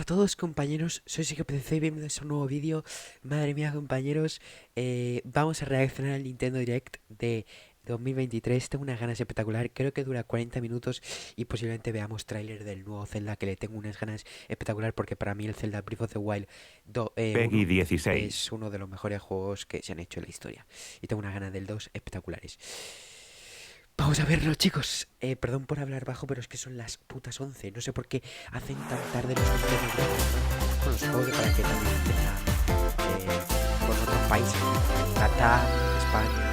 todos, compañeros, soy Sergio y bienvenidos a un nuevo vídeo. Madre mía, compañeros, vamos a reaccionar al Nintendo Direct de 2023. Tengo unas ganas espectaculares, creo que dura 40 minutos y posiblemente veamos tráiler del nuevo Zelda, que le tengo unas ganas espectaculares porque para mí el Zelda Breath of the Wild Peggy 1 16. es uno de los mejores juegos que se han hecho en la historia. Y tengo unas ganas del 2 espectaculares. Vamos a verlo, chicos. Perdón por hablar bajo, pero es que son las putas 11. No sé por qué hacen tan tarde los Nintendo Direct. Bueno, supongo que para que también empieza con otros países. Qatar, España,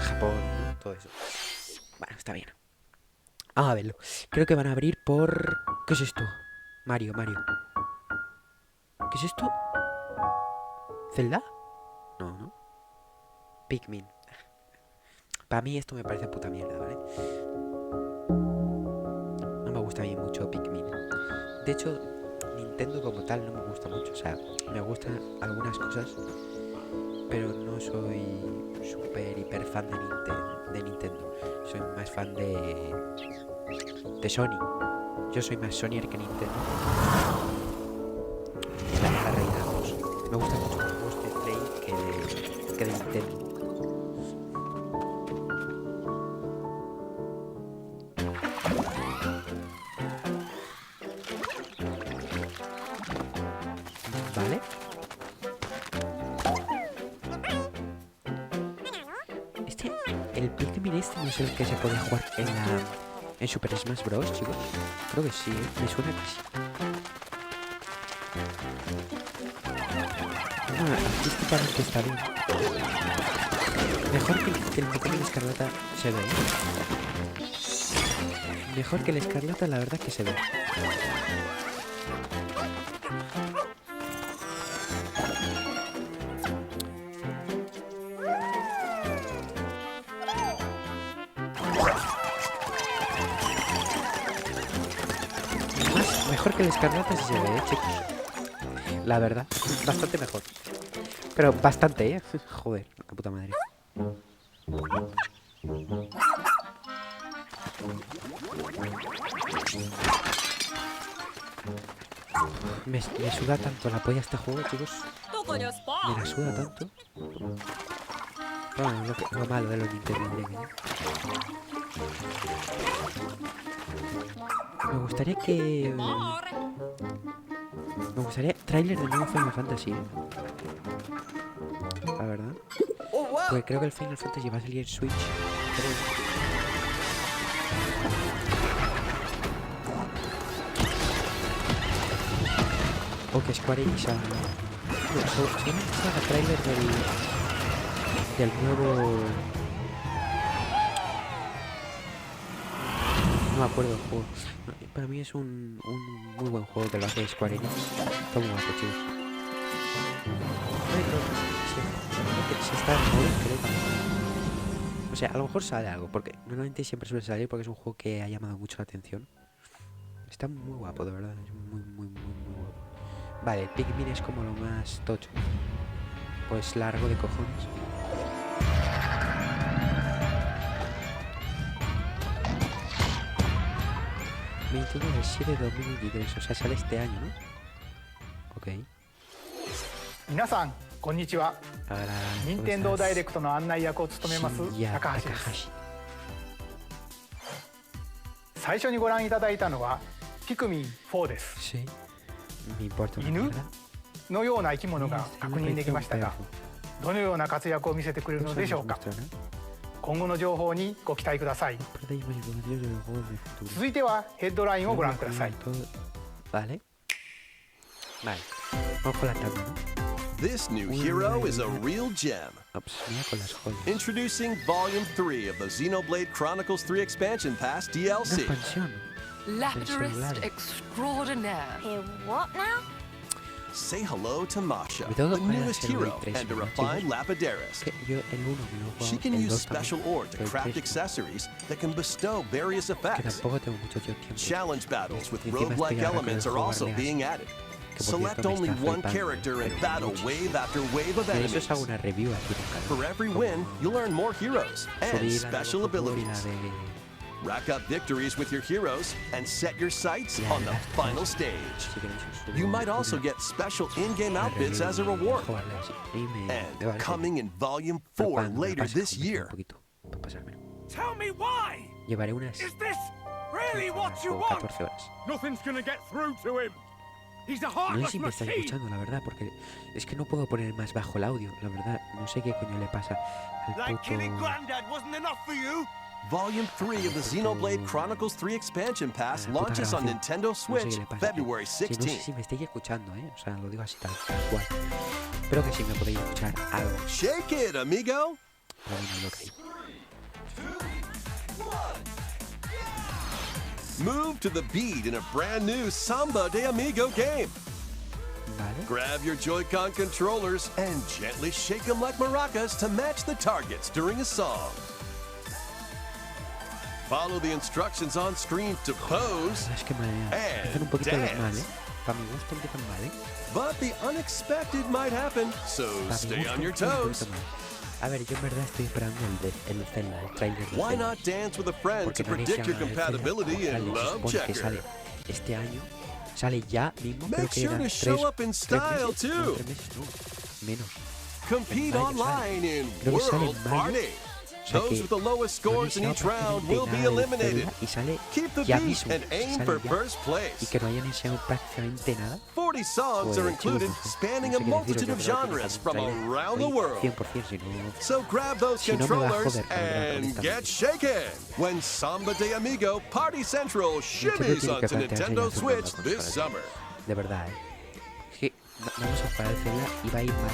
Japón, ¿no? Todo eso. Bueno, está bien. Vamos a verlo. Creo que van a abrir por... ¿Qué es esto? Mario. ¿Qué es esto? ¿Zelda? No. Pikmin. Para mí esto me parece puta mierda, ¿vale? No me gusta a mí mucho Pikmin. De hecho, Nintendo como tal no me gusta mucho. O sea, me gustan algunas cosas, pero no soy súper hiper fan de Nintendo. Soy más fan de Sony. Yo soy más Sonyer que Nintendo. La realidad, vamos. Me gustan mucho los juegos de Play que de Nintendo. ¿Vale? El Pikmin este no es el que se puede jugar en Super Smash Bros, chicos. Creo que sí, me suena que sí. Artísticamente está bien. Mejor que el Pokémon Escarlata se ve. Mejor que el Escarlata, la verdad que se ve. Mejor que el Escarlata sí se ve, chicos. La verdad, bastante mejor. Pero bastante, Joder, la puta madre. Me suda tanto la polla este juego, chicos. Me la suda tanto. Bueno, lo malo de los Nintendo Direct, ¿eh? Me gustaría que... Me gustaría tráiler de nuevo Final Fantasy, ¿eh? La verdad. Porque creo que el Final Fantasy va a salir en Switch. O que Square Enix haga... No, solamente se haga tráiler del nuevo... No me acuerdo del juego. Para mí es un muy buen juego que lo hace Square Enix. Está muy guapo, chicos. Si está en modo, creo que... O sea, a lo mejor sale algo, porque normalmente siempre suele salir porque es un juego que ha llamado mucho la atención. Está muy guapo, de verdad. Es muy guapo. Vale, el Pikmin es como lo más tocho. Pues largo de cojones. ...21 del 7 de 2023, o sea, sale este año, ¿no? Ok. 皆さんこんにちは。任天堂ダイレクトの案内役を務めます高橋です。最初にご覧いただいたのはピクミン4です。犬のような生き物が確認できましたが、どのような活躍を見せてくれるのでしょうか。今後の情報にご期待ください。続いてはヘッドラインをご覧ください。Vale. Vamos con la tabla, ¿no? This new hero is a real gem. Introducing Volume 3 of the Xenoblade Chronicles 3 Expansion Pass DLC. Lapidurist extraordinaire. What now? Say hello to Masha, the newest hero and a refined Lapidaris. She can use special ore to craft accessories that can bestow various effects. Challenge battles with roguelike elements are also being added. Select only one character and battle wave after wave of enemies. For every win, you'll earn more heroes and special abilities. Rack up victories with your heroes and set your sights on the final stage. You might also get special in-game outfits as a reward. And coming in Volume 4 later this year. Tell me why! Llevaré unas Is this really what you want? 14 horas. Nothing's gonna get through to him. He's a No sé heartless si me estáis machine. escuchando, la verdad, porque es que no puedo poner más bajo el audio, la verdad. No sé qué coño le pasa al Like killing puto... Granddad wasn't enough for you? Volume 3 of the Xenoblade Chronicles 3 Expansion Pass launches on Nintendo Switch February Sí, no sé 16th. si me estáis escuchando, o sea, lo digo así tal cual. Espero que sí me podéis escuchar algo. Shake it, amigo! Pero bueno, lo que hay. Move to the beat in a brand new Samba de Amigo game. Vale. Grab your Joy-Con controllers and gently shake them like maracas to match the targets during a song. Follow the instructions on screen to pose Es que empiezan un and poquito mal, dance. Para mi gusto empiezan mal, But the unexpected might happen, so Para mi stay gusto on your empiezan un toes. poquito mal. A ver, yo en verdad estoy esperando el Zelda, el trailer de Why Zelda. not dance with a friend Porque to no predict your habéis llamado el compatibility Zelda, in como tal, Love se supone que Checker? sale este año, sale ya mismo, creo Make que sure eran to 3 show up in style, meses, no, too. 3 meses, no, menos. Compete mayo online in Creo que sale World en mayo. Party. O sea Those que with the lowest no scores in habéis each enseñado round will be prácticamente nada del eliminated. Zelda y sale Keep the ya beat mismo, and aim sale for ya. first Y place. que no hayan enseñado prácticamente nada. 40 songs are Pues, included, chicos, no sé spanning qué a multitude deciros, of yo creo que genres con from un trailer around the estoy world. 100%, si no... So grab those Si no me va a controllers joder, la verdad, and honestamente. get shaken when Samba de Amigo Party Central shimmies tiene que onto plantearse Nintendo ya hacer una Switch consola, this tío. summer. De verdad, Es que vamos a jugar al Zelda y va a ir mal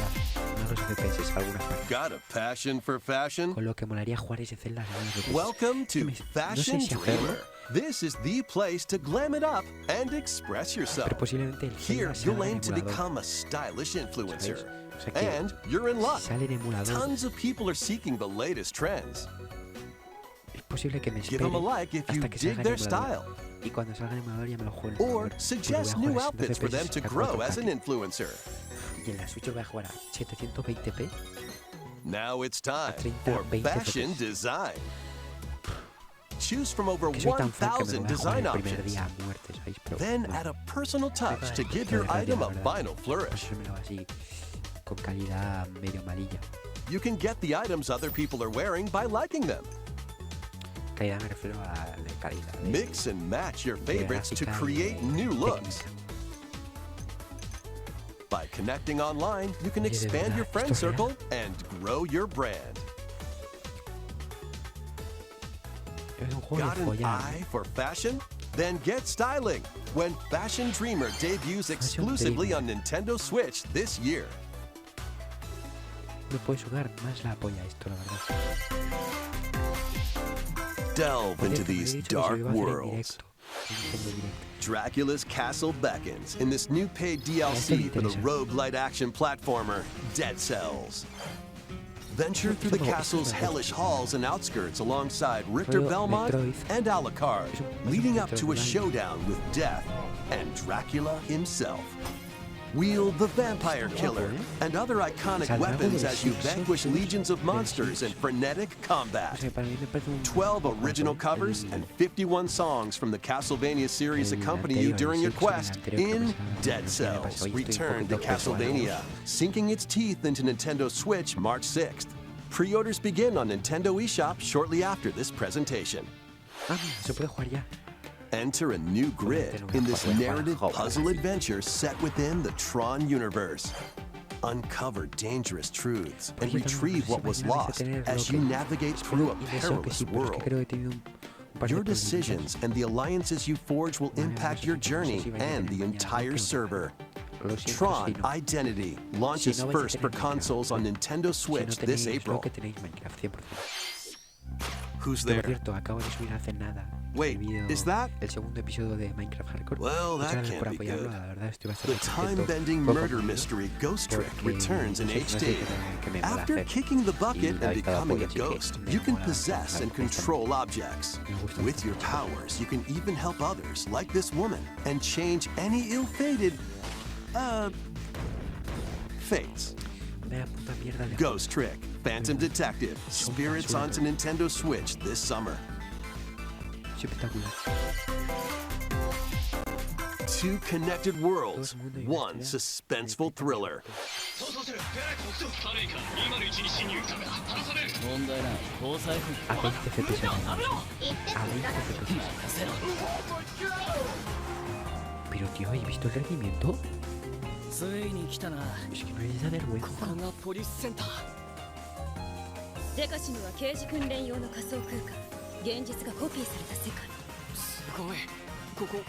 los FPS algunas partes. Got a passion for fashion? Con lo que molaría jugar ese Zelda. Welcome to no Fashion sé si hacerlo, Dreamer. This is the place to glam it up and express yourself. pero posiblemente el Here, Zelda you'll salga en aim to emulador. become a stylish influencer. O sea que And you're in luck. si sale en emulador, Tons of people are seeking the latest trends. es posible que me Give espere them a like if you hasta que dig salga en their emulador. style. Y cuando salga en emulador ya me lo juego en Or emulador. Porque suggest voy a new jugar a outfits for 60 them to FPS a grow as 4K. an influencer. Y en la Switch lo voy a jugar a 720p. Now it's time 30, for 20 fashion FPS. design. Choose from over Que soy tan fan que me 1,000 lo voy a jugar design el primer options. día a muerte, ¿sabéis? Pero Then bueno, add a personal touch to Vale, give pues, your la item a verdad, la final verdad. flourish. Pasármelo así con calidad medio malilla. You can get the items other people are wearing by liking them. Calidad me refiero a la calidad. Mix and match your favorites to gráfica y create new looks. técnica. By connecting online, you can Oye, de expand verdad, your friend esto es real. circle and grow your brand. Es un juego Got de an follar. eye for fashion? Then get styling when Fashion Dreamer debuts exclusively on Nintendo Switch this year. Me puede sudar más la polla esto, la verdad. Delve Por into cierto, me these he dicho que se dark lo iba a hacer en worlds. directo, en Nintendo Direct. Dracula's castle beckons in this new paid DLC for the roguelite action platformer, Dead Cells. Venture through the castle's hellish halls and outskirts alongside Richter Belmont and Alucard, leading up to a showdown with Death and Dracula himself. Wield the Vampire Killer and other iconic weapons as you vanquish legions of monsters in frenetic O combat. sea, para mí me parece un 12 original covers and 51 songs from the Castlevania series accompany you during your quest in Dead Cells. Return to Castlevania, sinking its teeth into Nintendo Switch March 6th. Pre-orders begin on Nintendo eShop shortly after this presentation. Ah, mira, se puede jugar ya. Enter a new grid in this narrative puzzle adventure set within the Tron universe. Uncover dangerous truths and retrieve what was lost as you navigate through a perilous world. Your decisions and the alliances you forge will impact your journey and the entire server. Tron Identity launches first for consoles on Nintendo Switch this April. Who's Por there? cierto, acabo de subir hace nada Wait, el vídeo, is that? el segundo episodio de Minecraft Hardcore. Well, Muchas that gracias por can't be apoyarlo, good. la verdad estoy The bastante contento time-bending por murder compartirlo, mystery Ghost Trick porque returns in es una HD. serie que me mola After hacer. kicking the bucket Y and David cada becoming a apoyo, así que ghost, me you can mola possess and bastante. control objects. Me gusta With your powers, you can even help others, like this woman, and change any ill-fated, fates. Vaya puta mierda de Ghost Trick, Phantom Detective, Son Spirits basura. onto Nintendo Switch this summer. espectacular. Two connected worlds, one suspenseful thriller. A 20 FPS. A 20 FPS. Pero tío, ¿habéis visto el rendimiento? Es que no les da vergüenza. デカシムは刑事訓練用の仮想空間。現実がコピーされた世界。すごい。ここ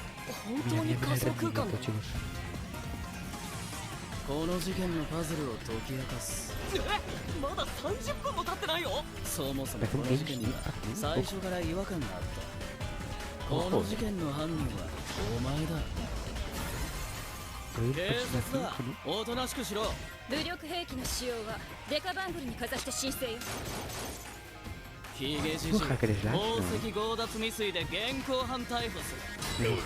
本 Mira, 当に mira, 仮 mira 想 el 空間 rendimiento, chicos. この事件のパズルを解き明かす。まだ30分も経ってないよ。そもそもこの事件には最初から違和感があった。この事件の犯人はお前だ。警察だ。おとなしくしろ。武力兵器の使用はデカバングルにかざして申請よ。ヒゲじじ宝石強奪未遂で現行犯逮捕する。面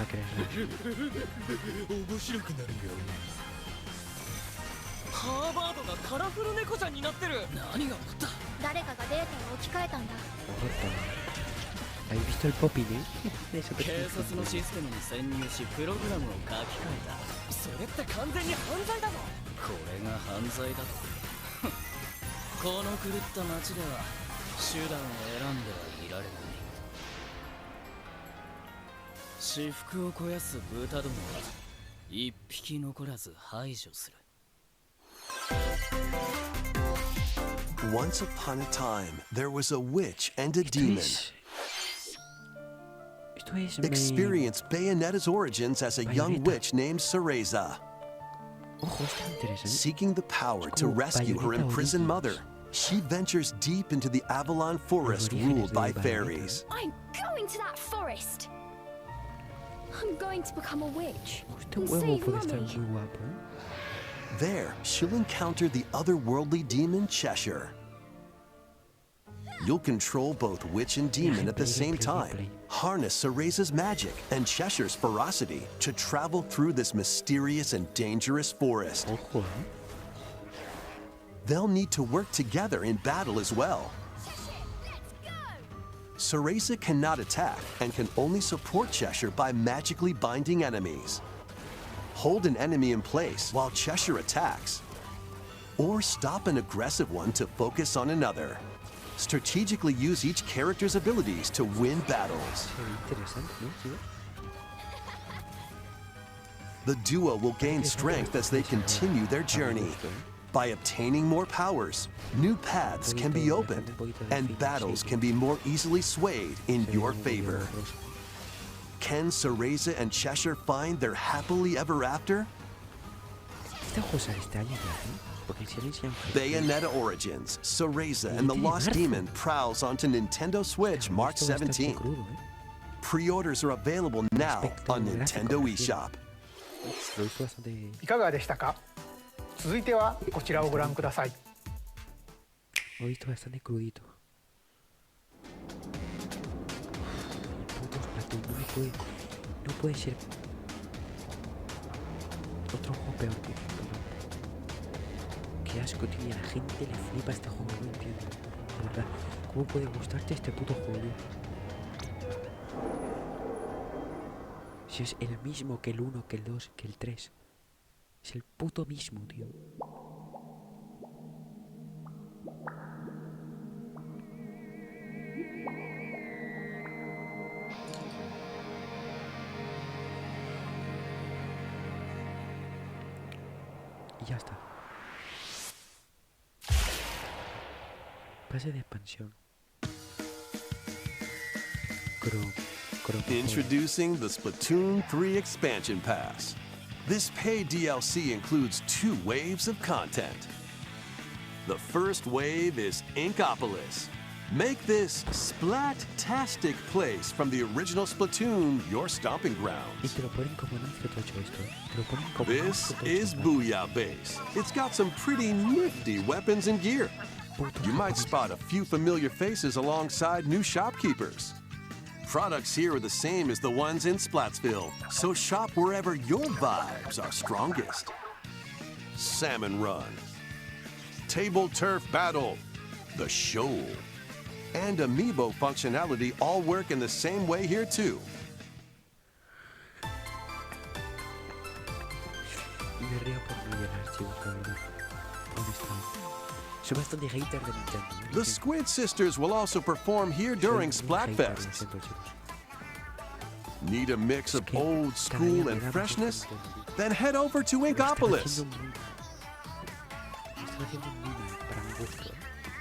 白くなるよ。ハーバードがカラフル猫ちゃんになってる。何が起こった？誰かがデータを置き換えたんだ。¿Habéis visto el popping, eh? 警察のシステムに潜入しプログラムを書き換えた。それって完全に犯罪だぞ。これが犯罪だと。この狂った街では手段を選んではいられない。私腹を肥やす豚どもは一匹残らず排除する。Once upon a time, there was a witch and a demon. Experience Bayonetta's origins as a young witch named Cereza. Seeking the power to rescue her imprisoned mother, she ventures deep into the Avalon forest ruled by fairies. I'm going to that forest. I'm going to become a witch and save Mummy. There, she'll encounter the otherworldly demon Cheshire. You'll control both witch and demon at the same time. Harness Cereza's magic and Cheshire's ferocity to travel through this mysterious and dangerous forest. They'll need to work together in battle as well. Cereza cannot attack and can only support Cheshire by magically binding enemies. Hold an enemy in place while Cheshire attacks, or stop an aggressive one to focus on another. Strategically use each character's abilities to win battles. The duo will gain strength as they continue their journey. By obtaining more powers, new paths can be opened, and battles can be more easily swayed in your favor. Can Cereza and Cheshire find their happily ever after? Bayonetta Origins, Cereza and the Lost Demon prowls onto Nintendo Switch March 17th. Pre-orders are available now on Nintendo eShop. いかがでしたか？続いてはこちらをご覧ください。Lo he visto bastante crudito. Putos Splatoon, no puede ser otro juego peor que esto. Qué asco, tío, y a la gente le flipa este juego, no entiendo. De verdad, ¿cómo puede gustarte este puto juego? Si es el mismo que el 1, que el 2, que el 3. Es el puto mismo, tío. Y ya está. Pase de expansión. Introducing the Splatoon 3 Expansion Pass. This paid DLC includes 2 waves of content. The first wave is Inkopolis. Make this splat-tastic place from the original Splatoon your stomping grounds. This is Booyah Base. It's got some pretty nifty weapons and gear. You might spot a few familiar faces alongside new shopkeepers. Products here are the same as the ones in Splatsville, so shop wherever your vibes are strongest. Salmon Run. Table Turf Battle. The Shoal. and amiibo functionality all work in the same way here too. Me río por no llenar, chicos, la verdad. Honestamente. Soy bastante hater de Nintendo. The Squid Sisters will also perform here during Splatfest. Need a mix of old school and freshness? Then head over to Inkopolis.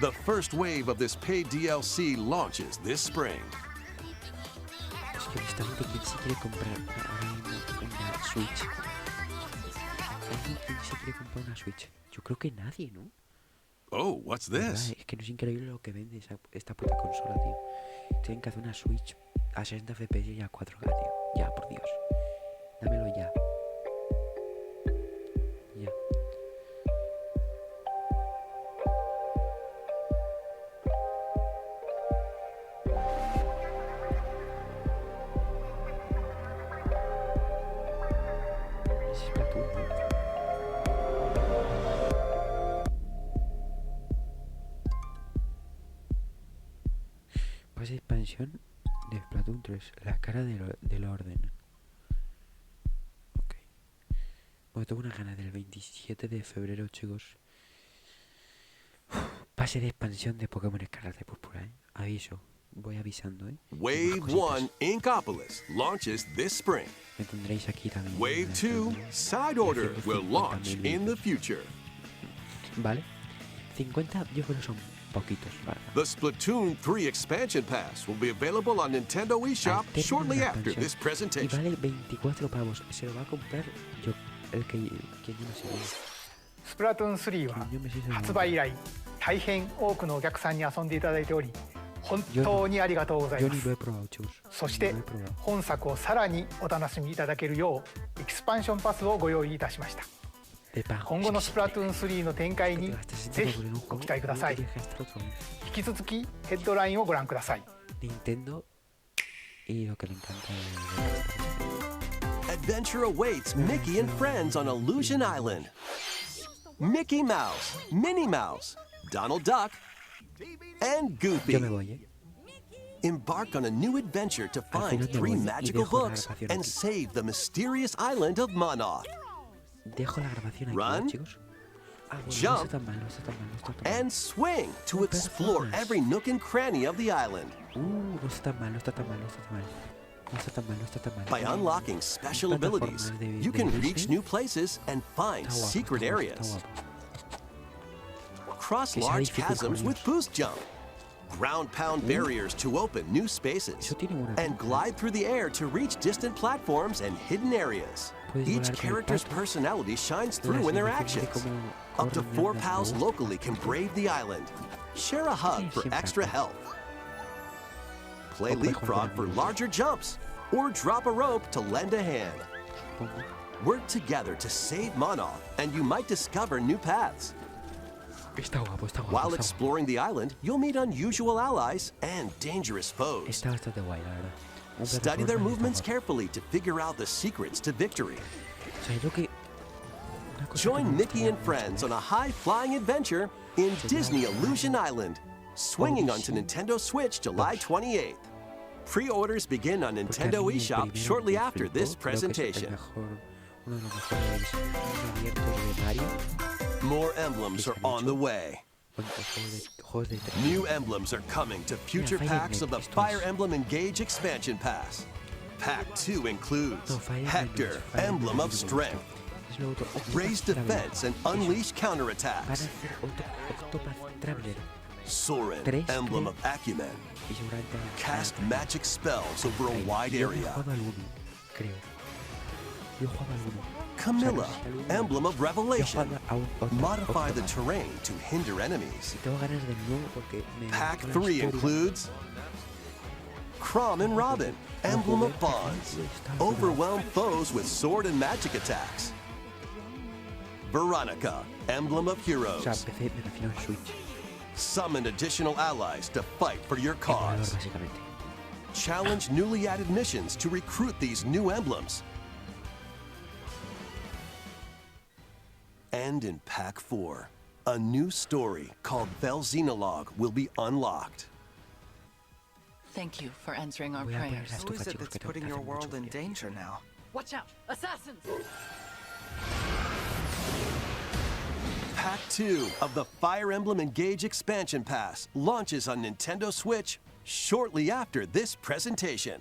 The first wave of this paid DLC launches this spring. Es que honestamente, ¿quién se quiere comprar ahora mismo una Switch? ¿Quién se quiere comprar una Switch? Yo creo que nadie, ¿no? Oh, what's this? Es que no es increíble lo que vende esta puta consola, tío. Tienen que hacer una Switch a 60 FPS y a 4K, tío. Ya, por Dios. Dámelo ya. Ya. Ese es Splatoon, ¿no? Pase de expansión de Splatoon 3, la cara del orden. Ok. Bueno, tengo una gana del 27 de febrero, chicos. Pase de expansión de Pokémon Escarlata y Púrpura, ¿eh? Aviso. Voy avisando, ¿eh? Wave 1 Inkopolis launches this spring. Me tendréis aquí también. Wave 2 Side Order will launch in the future. Vale. 50 yo creo que son poquitos, ¿vale? The Splatoon 3 expansion pass will be available on Nintendo eShop shortly after this Y presentation. vale 24 pavos. Se lo va a comprar yo, el que yo no sé. スプラトゥーン3は発売以来大変多くのお客さんに遊んでいただいており本当にありがとうござい Yo ま ni す lo he probado, chicos. そしてNi lo he probado. 本作をさらにお楽しみいただけるようエキスパンションパスをご用意いたしました De pago. 今後のスプラトゥーン3の展開に Te gastas ぜ 60 ひ por un ご juego. 期待ください No te dejes gastar otra vez. 引き続きヘッドラインをご覧ください Nintendo y lo que me encanta Adventure awaits Mickey and friends on Illusion Island. Mickey Mouse, Minnie Mouse, Donald Duck, and Goofy. Yo me voy, ¿eh? Embark on a new adventure to find 3 magical books and save the mysterious island of Monoth. Dejo la grabación aquí, Run, chicos. Ah, bueno, jump, no está tan mal, no está tan mal, no está tan mal. and swing to explore every nook and cranny of the island. No está tan mal, no está tan mal, no está tan mal. No está tan mal, no está tan mal. By unlocking special abilities, you can reach new places and find Está guapo, secret está guapo, areas. está guapo. Cross Que sea large difícil chasms con with ellos. boost jump. Ground pound barriers to open new spaces. Eso tiene buena And pinta. glide through the air to reach distant platforms and hidden areas. Puedes Each volar con el character's pato. personality shines Las through in their animaciones de actions. cómo Up to corren 4 me pals gusta. locally can brave the island. Share a hug for siempre extra acá. health. Play O puedes jugar leapfrog con for amigos. larger jumps. Or drop a rope to lend a hand. Pongo. Work together to save Monoth, and you might discover new paths. Está guapo, está guapo. While está guapo. exploring the island, you'll meet unusual allies and dangerous foes. Está bastante guay, la verdad. Un Study their plataforma movements está guapo. carefully to figure out the secrets to victory. O sea, yo que... una cosa que Join me Mickey gustaría and mucho friends ver. on a high-flying adventure in Disney Illusion Island, swinging onto Nintendo Switch July 28th. Pre-orders begin on Porque a Nintendo mí el eShop primero shortly me after flipó, this creo que es el presentation. uno de los mejores abiertos de Mario. More emblems are on the way. Bueno, juegos de 3. New emblems are coming to future Fire packs of the Emblem, esto Fire es- Emblem Engage expansion pass. Pack 2 includes No, Fire Emblem Hector, es Fire Emblem Emblem of es Strength, Es lo otro. Octopath raise Traveler. defense and unleash Van a counterattacks. hacer Octopath Traveler. Soren, Tres, Emblem creo. of Acumen, Y seguramente... cast magic spells over a wide Yo he area. jugado al 1, creo. Yo he jugado al 1. Camilla, Emblem of Yo he Revelation, jugado a un otro modify the Octopath. terrain to hinder enemies. Y tengo ganas del nuevo porque me... Pack gustó la 3 historia. includes Crom and Robin, Emblem of Bonds, overwhelm foes with sword and magic attacks. Veronica, Emblem of O sea, Heroes, empecé, me refiero en Switch. summon additional allies to fight for your En valor, cause. básicamente. Challenge newly added missions to recruit these new emblems. And in Pack 4, a new story called Velxenologue will be unlocked. Thank you for answering our Voy a poner prayers. las Who is it tofachicos that's que tengo putting que your hacer mucho world in frío. danger now? Watch out! Assassins! Pack 2 of the Fire Emblem Engage Expansion Pass launches on Nintendo Switch shortly after this presentation.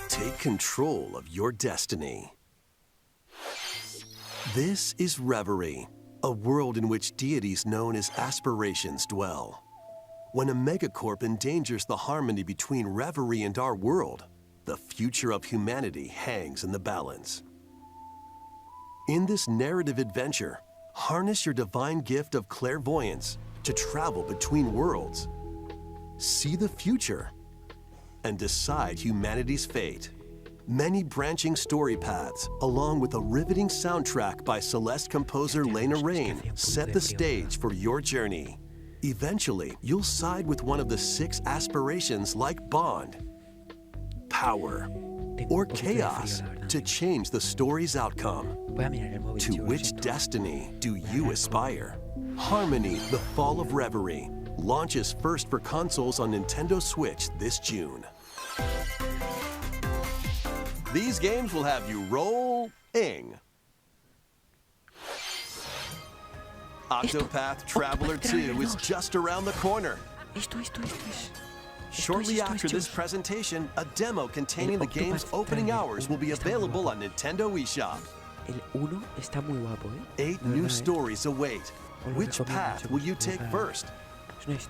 Take control of your destiny. This is Reverie, a world in which deities known as aspirations dwell. When a megacorp endangers the harmony between Reverie and our world, the future of humanity hangs in the balance. In this narrative adventure, harness your divine gift of clairvoyance to travel between worlds, see the future, and decide humanity's fate. Many branching story paths, along with a riveting soundtrack by Celeste composer Lena Raine, set the stage for your journey. Eventually, you'll side with one of the 6 aspirations like Bond, power, or chaos to change the story's outcome. To which destiny do you aspire? Harmony: The Fall of Reverie launches first for consoles on Nintendo Switch this June. These games will have you rolling. Octopath Traveler 2 is just around the corner. Shortly after this presentation, a demo containing the game's opening hours will be available on Nintendo eShop. El 1 está muy guapo, 8 new stories await. Which path will you take first?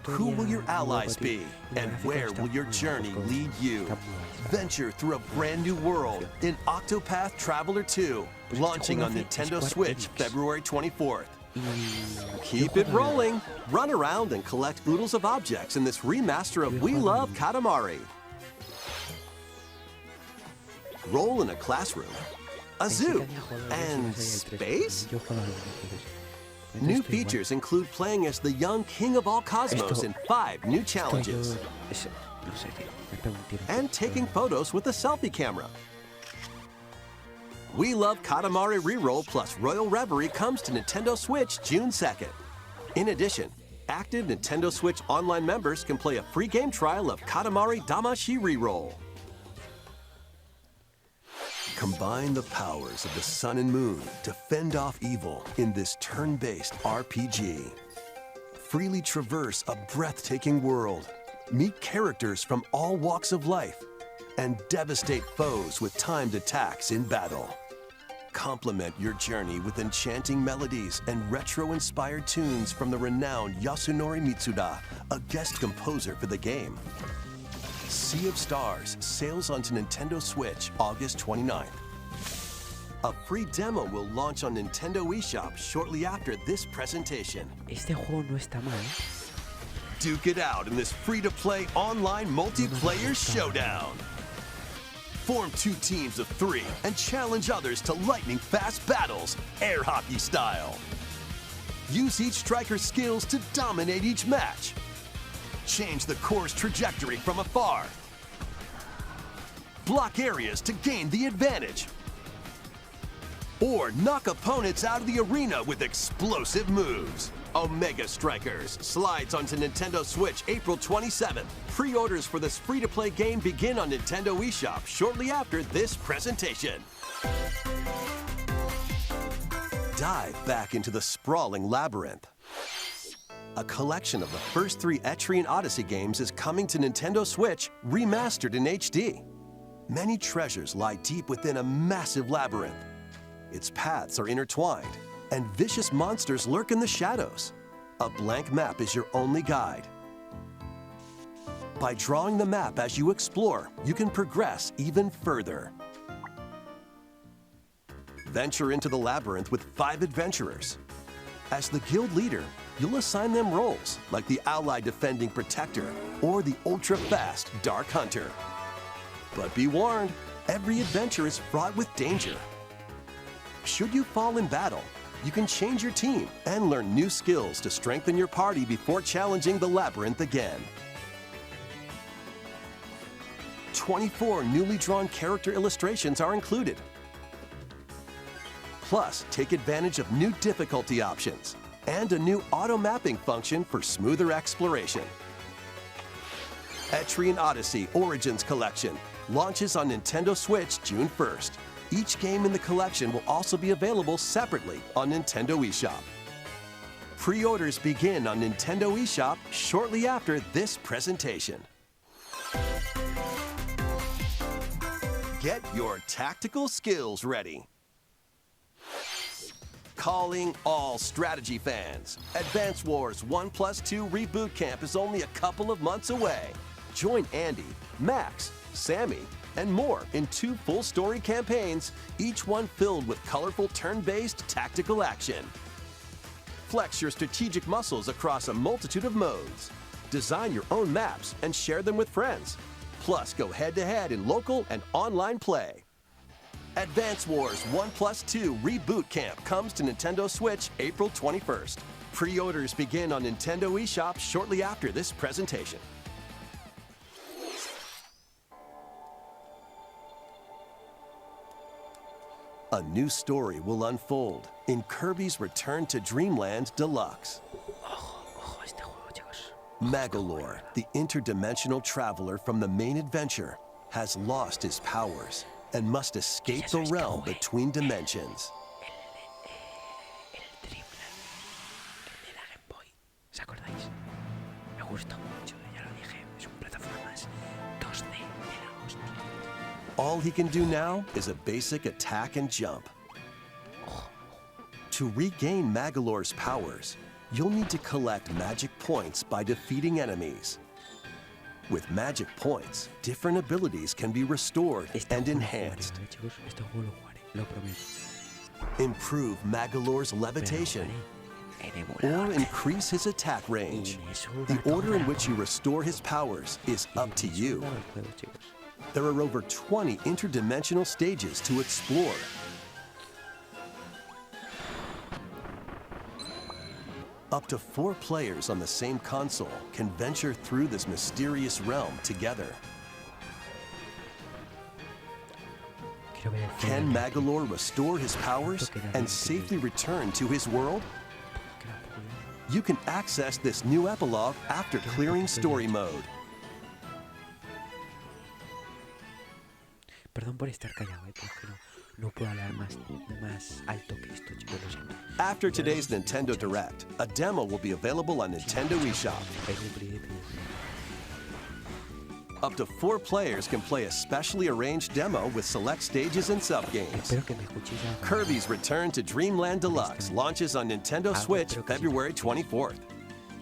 Who will your allies be? And where will your journey lead you? Venture through a brand new world in Octopath Traveler 2, launching on Nintendo Switch February 24th. Keep it rolling. Run around and collect oodles of objects in this remaster of We Love Katamari. Roll in a classroom, a zoo, and space? New features include playing as the young king of all cosmos in 5 new challenges, and taking photos with a selfie camera. We Love Katamari Reroll plus Royal Reverie comes to Nintendo Switch June 2nd. In addition, active Nintendo Switch Online members can play a free game trial of Katamari Damacy Reroll. Combine the powers of the sun and moon to fend off evil in this turn-based RPG. Freely traverse a breathtaking world, meet characters from all walks of life, and devastate foes with timed attacks in battle. Complement your journey with enchanting melodies and retro-inspired tunes from the renowned Yasunori Mitsuda, a guest composer for the game. Sea of Stars sails onto Nintendo Switch August 29th. A free demo will launch on Nintendo eShop shortly after this presentation. Este juego no está mal. Duke it out in this free-to-play online multiplayer showdown. Form 2 teams of 3 and challenge others to lightning-fast battles, air hockey style. Use each striker's skills to dominate each match. Change the course trajectory from afar. Block areas to gain the advantage. Or knock opponents out of the arena with explosive moves. Omega Strikers slides onto Nintendo Switch April 27th. Pre-orders for this free-to-play game begin on Nintendo eShop shortly after this presentation. Dive back into the sprawling labyrinth. A collection of the first 3 Etrian Odyssey games is coming to Nintendo Switch, remastered in HD. Many treasures lie deep within a massive labyrinth. Its paths are intertwined, and vicious monsters lurk in the shadows. A blank map is your only guide. By drawing the map as you explore, you can progress even further. Venture into the labyrinth with 5 adventurers. As the guild leader, you'll assign them roles like the ally defending protector or the ultra-fast dark hunter. But be warned, every adventure is fraught with danger. Should you fall in battle, you can change your team and learn new skills to strengthen your party before challenging the labyrinth again. 24 newly drawn character illustrations are included. Plus, take advantage of new difficulty options. and a new auto-mapping function for smoother exploration. Etrian Odyssey Origins Collection launches on Nintendo Switch June 1st. Each game in the collection will also be available separately on Nintendo eShop. Pre-orders begin on Nintendo eShop shortly after this presentation. Get your tactical skills ready. Calling all strategy fans. Advance Wars 1+2 Reboot Camp is only a couple of months away. Join Andy, Max, Sammy, and more in 2 full story campaigns, each one filled with colorful turn-based tactical action. Flex your strategic muscles across a multitude of modes. Design your own maps and share them with friends. Plus, go head-to-head in local and online play. Advance Wars 1+2 Reboot Camp comes to Nintendo Switch April 21st. Pre-orders begin on Nintendo eShop shortly after this presentation. A new story will unfold in Kirby's Return to Dreamland Deluxe. Magalore, the interdimensional traveler from the main adventure, has lost his powers and must escape the realm between dimensions. ¿Os acordáis? Me gustó mucho, ya lo dije, es un plataformas 2D de la hostia. All he can do now is a basic attack and jump. To regain Magalore's powers, you'll need to collect magic points by defeating enemies. With magic points, different abilities can be restored and enhanced. Improve Magalore's levitation, or increase his attack range. The order in which you restore his powers is up to you. There are over 20 interdimensional stages to explore. Up to 4 players on the same console can venture through this mysterious realm together. Can Magalore restore his powers and safely return to his world? You can access this new epilogue after clearing story mode. Perdón por estar callado, pero es que no puedo hablar más alto que esto, chicos, lo siento. After today's Nintendo Direct, a demo will be available on Nintendo eShop. Up to 4 players can play a specially arranged demo with select stages and sub-games. Kirby's Return to Dreamland Deluxe launches on Nintendo Switch February 24th.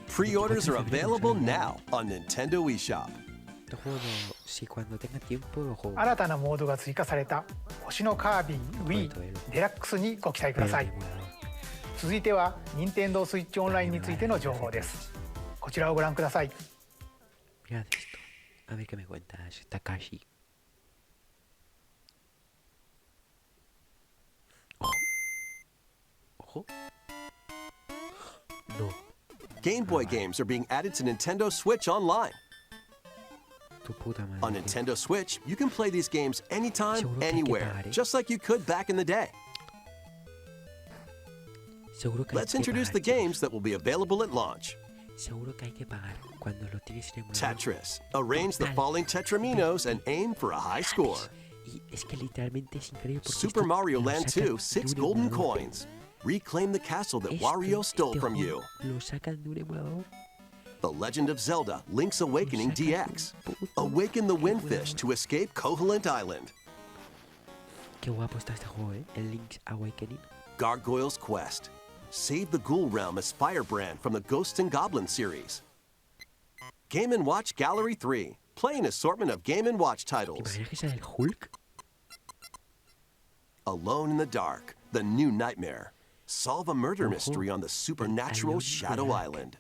Pre-orders are available now on Nintendo eShop. 新たなモードが追加された星のカービィ Wii デラックスにご期待ください。続いては任天堂スイッチオンラインについての情報です。こちらをご覧ください。Mirad esto. A ver qué me cuentas, Takashi. Ojo. Ojo. No. Game Boy games are being added to Nintendo Switch Online. Tu puta madre. On Nintendo Switch, you can play these games anytime, anywhere, just like you could back in the day. Let's introduce the games that will be available at launch. Tetris. Arrange the falling tetraminos and aim for a high score. Super Mario Land 2, 6 golden coins. Reclaim the castle that Wario stole from you. The Legend of Zelda, Link's Awakening DX. Awaken the Windfish to escape Koholint Island. Qué guapo está este juego, ¿eh? El Link's Awakening. Gargoyle's Quest. Save the Ghoul Realm as Firebrand from the Ghosts and Goblins series. Game & Watch Gallery 3. Play an assortment of Game & Watch titles. Alone in the Dark. The New Nightmare. Solve a murder mystery on the supernatural Shadow Island.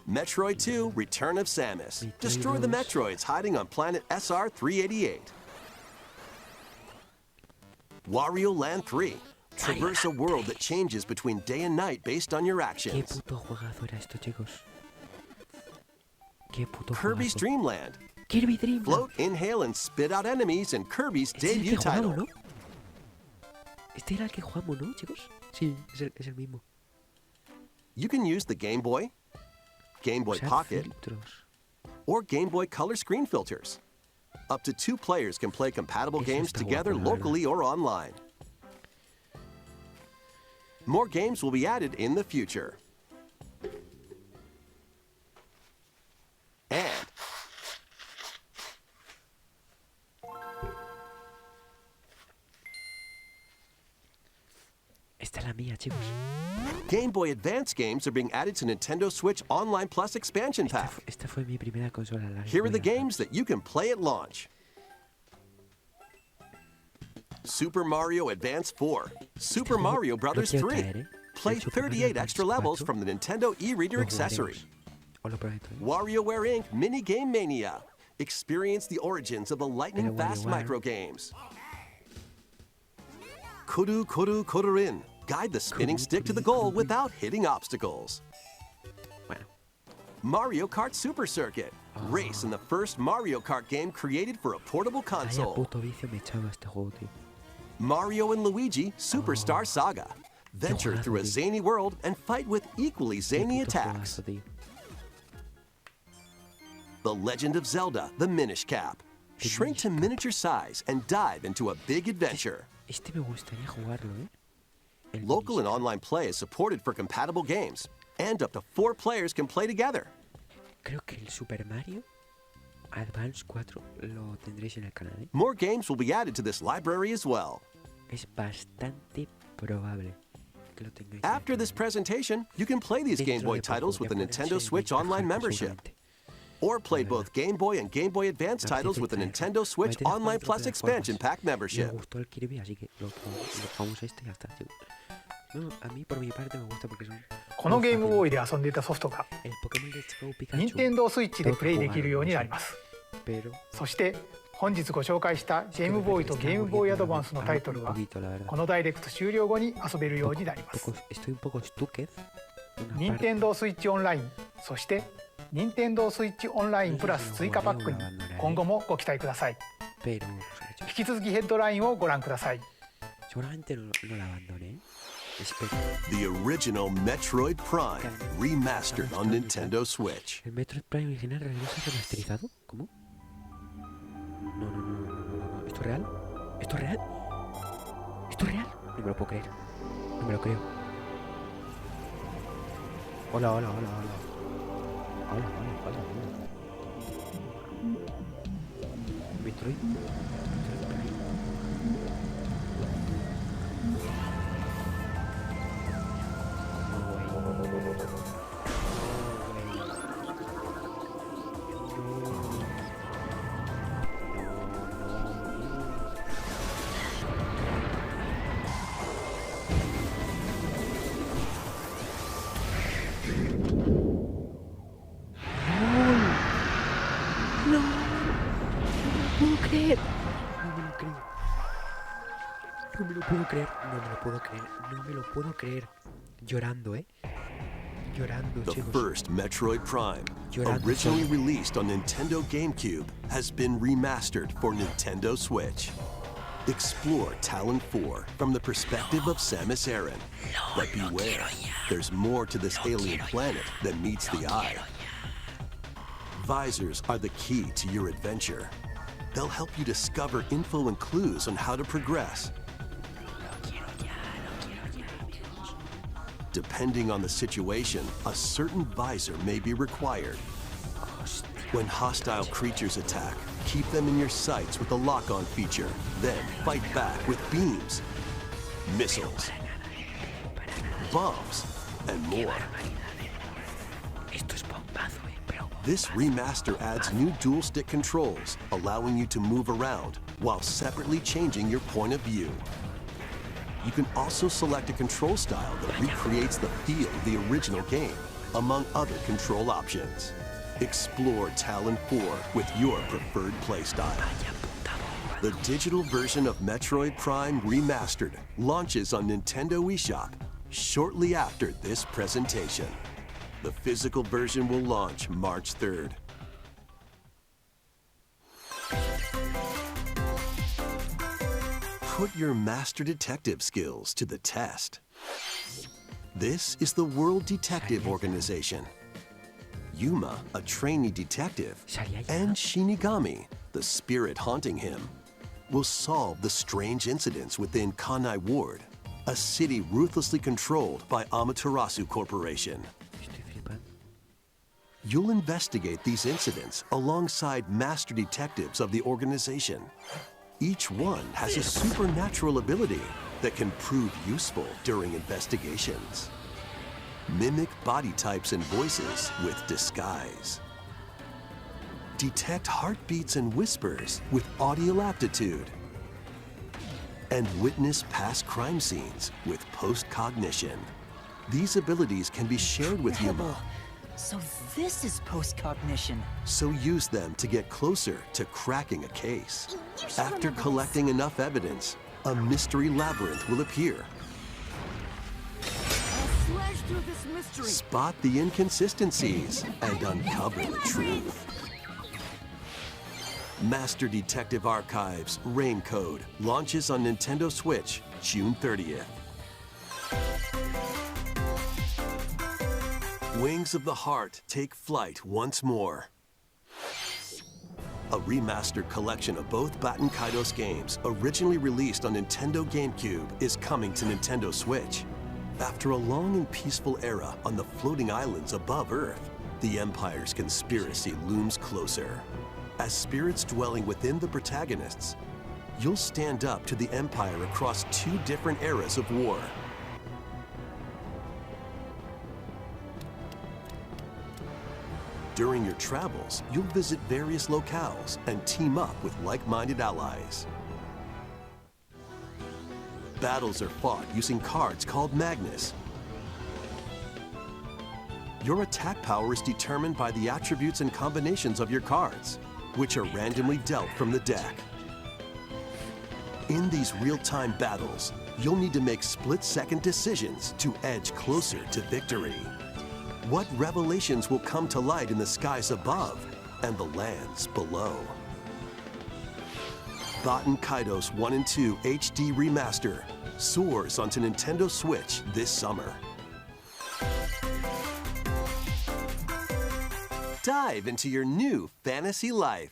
Metroid 2, Return of Samus. Destroy the Metroids hiding on planet SR-388. Wario Land 3. Traverse a world that changes between day and night based on your actions. Kirby's Dream Land. Float, inhale, and spit out enemies in Kirby's debut title. Este era el que jugamos, ¿no, chicos? Sí, es el mismo. you can use the Game Boy, Game Boy Pocket, or Game Boy Color screen filters. Up to 2 players can play compatible games together locally or online. More games will be added in the future. And esta es la mía, chicos. Game Boy Advance games are being added to Nintendo Switch Online Plus expansion pack. Esta fue mi primera consola. Here are the games that you can play at launch. Super Mario Advance 4, Super Mario Bros. 3. Play 38 extra levels from the Nintendo e-reader accessory. WarioWare Inc. Mini Game Mania. Experience the origins of the lightning-fast micro games. Kuru Kuru Kururin. Guide the spinning stick to the goal without hitting obstacles. Mario Kart Super Circuit. Race in the first Mario Kart game created for a portable console. Mario and Luigi Superstar Saga. Venture through a zany world and fight with equally zany attacks. The Legend of Zelda, the Minish Cap. Shrink to miniature size and dive into a big adventure. Local and online play is supported for compatible games, and up to 4 players can play together. Creo que el Super Mario Advance 4 lo tendréis en el canal, ¿eh? More games will be added to this library as well. Es bastante probable que lo tengáis. After this presentation, you can play these Game Boy titles with the Nintendo Switch Online membership. Or play both Game Boy and Game Boy Advance titles with the Nintendo Switch Online Plus expansion pack membership. Me gustó el Kirby, así que lo jugamos este y ya está, chicos. No, a mí por mi parte me gusta porque son... このゲームボーイで遊んでいたソフトが任天堂スイッチでプレイできるようになります。そして本日ご紹介したゲームボーイとゲームボーイアドバンスのタイトルはこのダイレクト終了後に遊べるようになります。任天堂スイッチオンライン、そして任天堂スイッチオンラインプラス追加パックに今後もご期待ください。引き続きヘッドラインをご覧ください。 The original Metroid Prime remastered on Nintendo Switch. ¿El Metroid Prime original regresa remasterizado? ¿Cómo? No. ¿Esto es real? ¿Esto es real? ¿Esto es real? No me lo puedo creer. No me lo creo. Hola. Hola. Metroid. No me lo puedo creer. Llorando, Llorando, The chicos. first Metroid Prime, Llorando, originally released on Nintendo GameCube, has been remastered for Nintendo Switch. Explore Talon 4 from the perspective of Samus Aran. But beware, there's more to this alien planet than meets the eye. Visors are the key to your adventure. They'll help you discover info and clues on how to progress. Depending on the situation, a certain visor may be required. When hostile creatures attack, keep them in your sights with the lock-on feature. Then fight back with beams, missiles, bombs, and more. This remaster adds new dual-stick controls, allowing you to move around while separately changing your point of view. You can also select a control style that recreates the feel of the original game, among other control options. Explore Talon 4 with your preferred playstyle. The digital version of Metroid Prime Remastered launches on Nintendo eShop shortly after this presentation. The physical version will launch March 3rd. Put your master detective skills to the test. This is the World Detective Organization. Yuma, a trainee detective, and Shinigami, the spirit haunting him, will solve the strange incidents within Kanai Ward, a city ruthlessly controlled by Amaterasu Corporation. You'll investigate these incidents alongside master detectives of the organization. Each one has a supernatural ability that can prove useful during investigations. Mimic body types and voices with disguise. Detect heartbeats and whispers with audio aptitude. And witness past crime scenes with post-cognition. These abilities can be shared with Yuma. So this is post-cognition. So use them to get closer to cracking a case. After collecting enough evidence, a mystery labyrinth will appear. Slash through this mystery. Spot the inconsistencies and uncover the truth. Master Detective Archives Rain Code launches on Nintendo Switch June 30th. Wings of the Heart take flight once more. A remastered collection of both Baten Kaitos games, originally released on Nintendo GameCube, is coming to Nintendo Switch. After a long and peaceful era on the floating islands above Earth, the Empire's conspiracy looms closer. As spirits dwelling within the protagonists, you'll stand up to the Empire across two different eras of war. During your travels, you'll visit various locales and team up with like-minded allies. Battles are fought using cards called Magnus. Your attack power is determined by the attributes and combinations of your cards, which are randomly dealt from the deck. In these real-time battles, you'll need to make split-second decisions to edge closer to victory. What revelations will come to light in the skies above and the lands below? Baten Kaitos 1 and 2 HD Remaster soars onto Nintendo Switch this summer. Dive into your new fantasy life.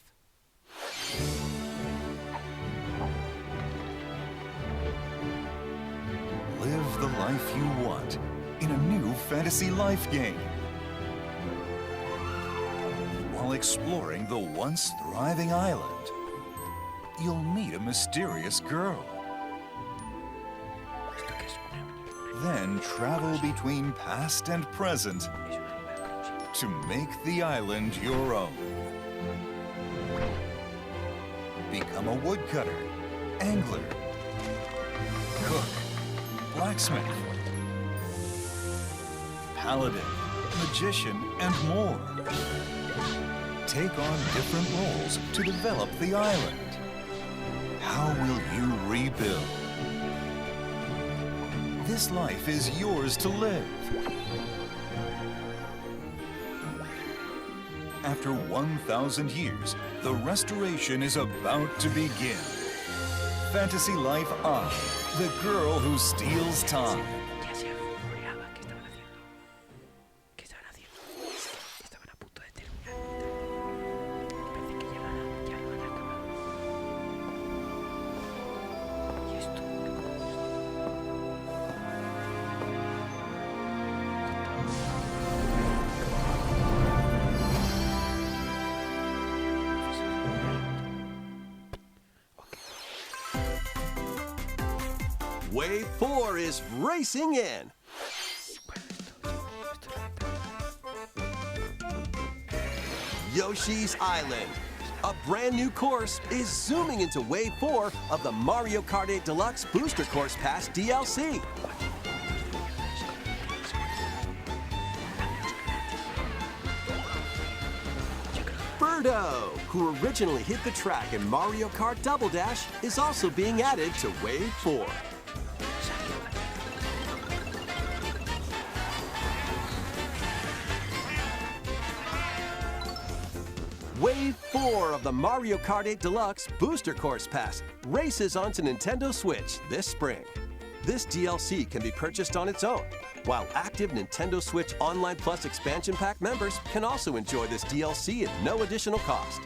Live the life you want in a new fantasy life game. While exploring the once thriving island, you'll meet a mysterious girl. Then travel between past and present to make the island your own. Become a woodcutter, angler, cook, blacksmith, paladin, magician, and more. Take on different roles to develop the island. How will you rebuild? This life is yours to live. After 1,000 years, the restoration is about to begin. Fantasy Life I, the girl who steals time. Wave 4 is racing in. Yoshi's Island. A brand new course is zooming into Wave 4 of the Mario Kart 8 Deluxe Booster Course Pass DLC. Birdo, who originally hit the track in Mario Kart Double Dash, is also being added to Wave 4. Wave 4 of the Mario Kart 8 Deluxe Booster Course Pass races onto Nintendo Switch this spring. This DLC can be purchased on its own, while active Nintendo Switch Online Plus Expansion Pack members can also enjoy this DLC at no additional cost.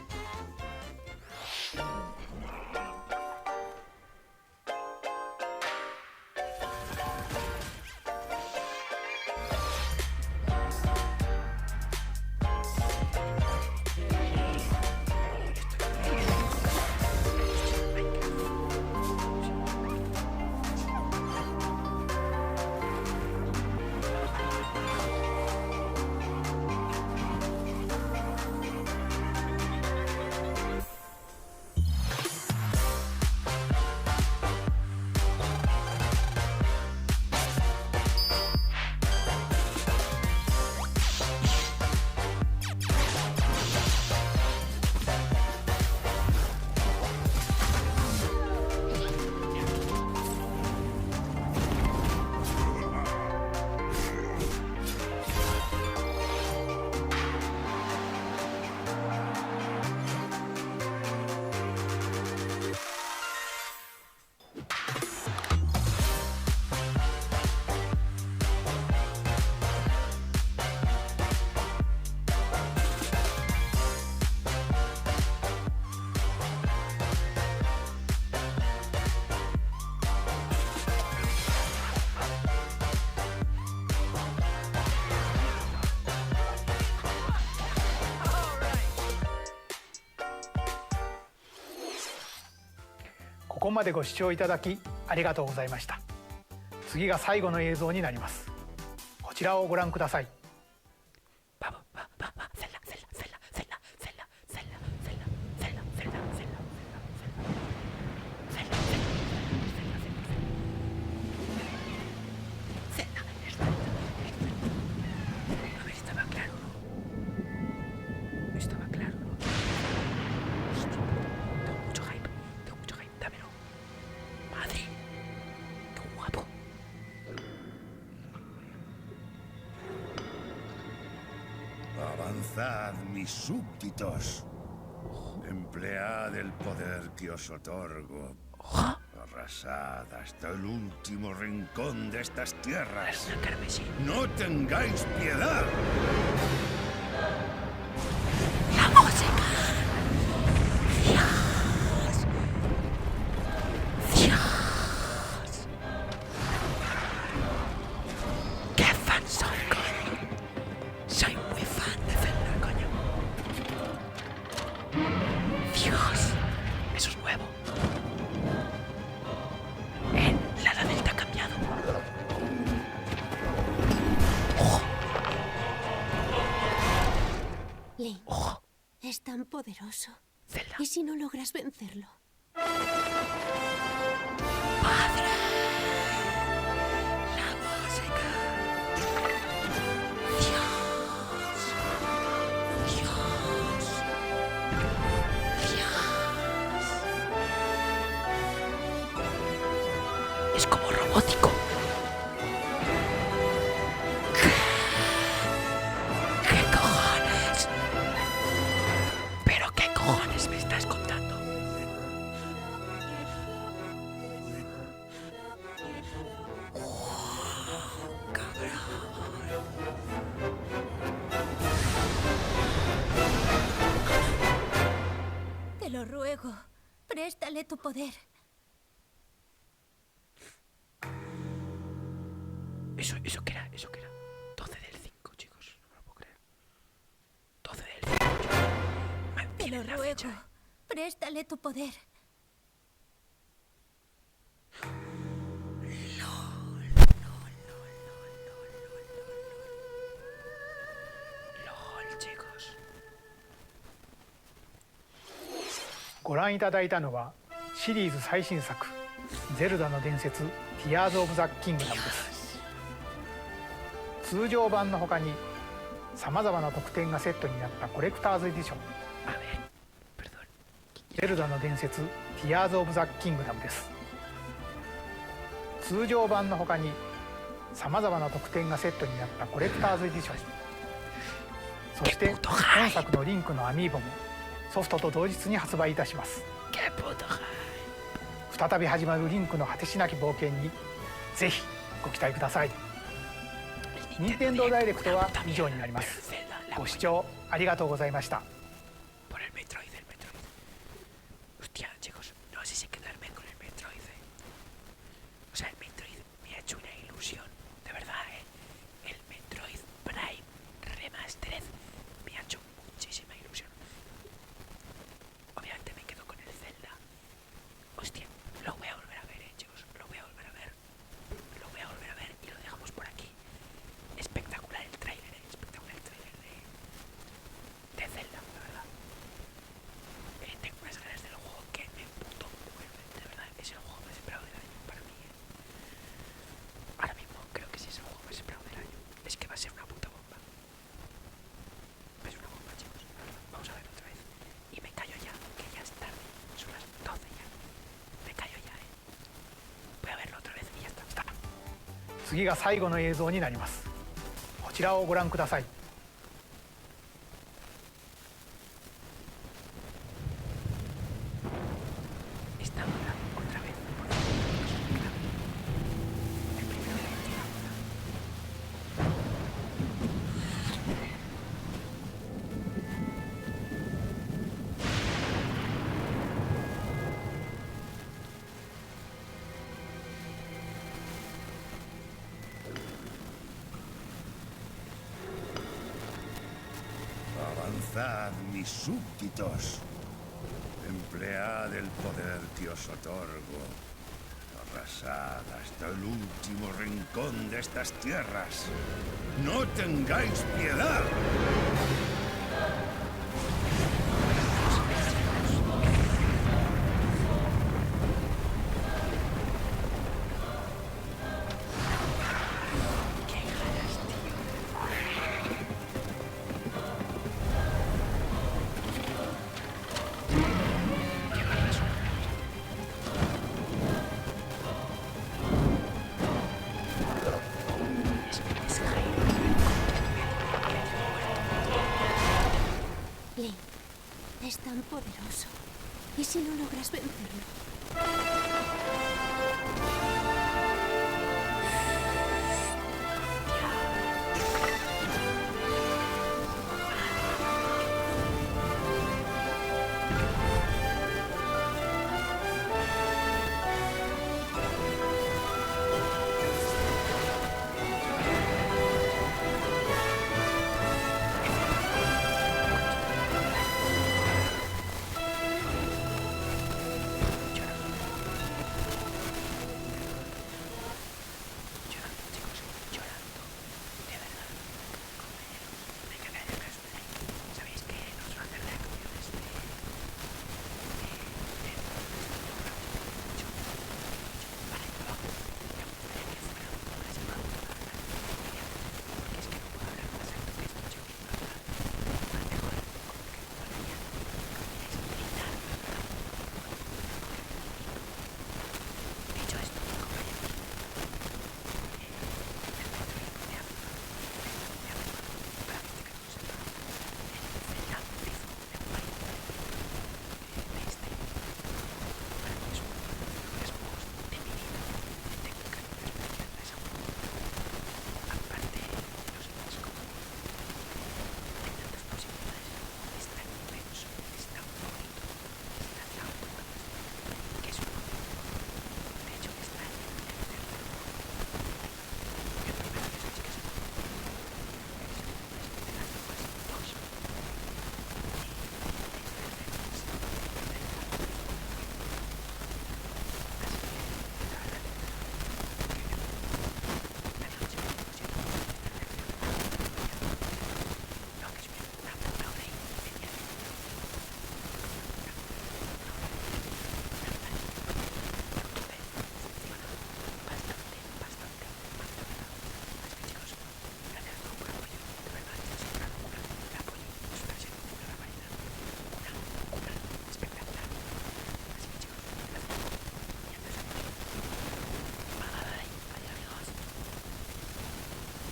ここまでご視聴いただきありがとうございました。次が最後の映像になります。こちらをご覧ください。Avanzad, mis súbditos. Emplead el poder que os otorgo. Arrasad hasta el último rincón de estas tierras. ¡No tengáis piedad! ¡La música! ¡Dios! ¡Dios! ¡Qué fan soy, coño! Soy muy fan de ZELDA, coño. Dios, eso es nuevo. La delta ha cambiado. ¡Ojo! Link, es tan poderoso. ZELDA. ¿Y si no logras vencerlo? ¡Padre! La música. Dios. Dios. Dios. Es como robótico. ¿Qué cojones? ¿Pero qué cojones me estás contando? Te lo ruego, préstale tu poder. ¿Eso qué era? ¿Eso qué era? 12 del 5, chicos. No me lo puedo creer. 12 del 5, chicos. Te lo ruego, préstale tu poder. LOL, chicos. ご覧いただいたのはシリーズ最新作「ゼルダの伝説ティアーズ・オブ・ザ・キングダム」です。通常版の他にさまざまな特典がセットになったコレクターズエディション「ゼルダの伝説ティアーズ・オブ・ザ・キングダム」です。通常版の他にさまざまな特典がセットになったコレクターズエディション、そして本作のリンクのアミーボもソフトと同日に発売いたします。再び始まるリンクの果てしなき冒険にぜひご期待ください。任天堂ダイレクトは以上になります。ご視聴ありがとうございました。次が最後の映像になります。こちらをご覧ください。Avanzad, mis súbditos. Emplead el poder que os otorgo. Arrasad hasta el último rincón de estas tierras. ¡No tengáis piedad! Es tan poderoso. ¿Y si no logras vencerlo?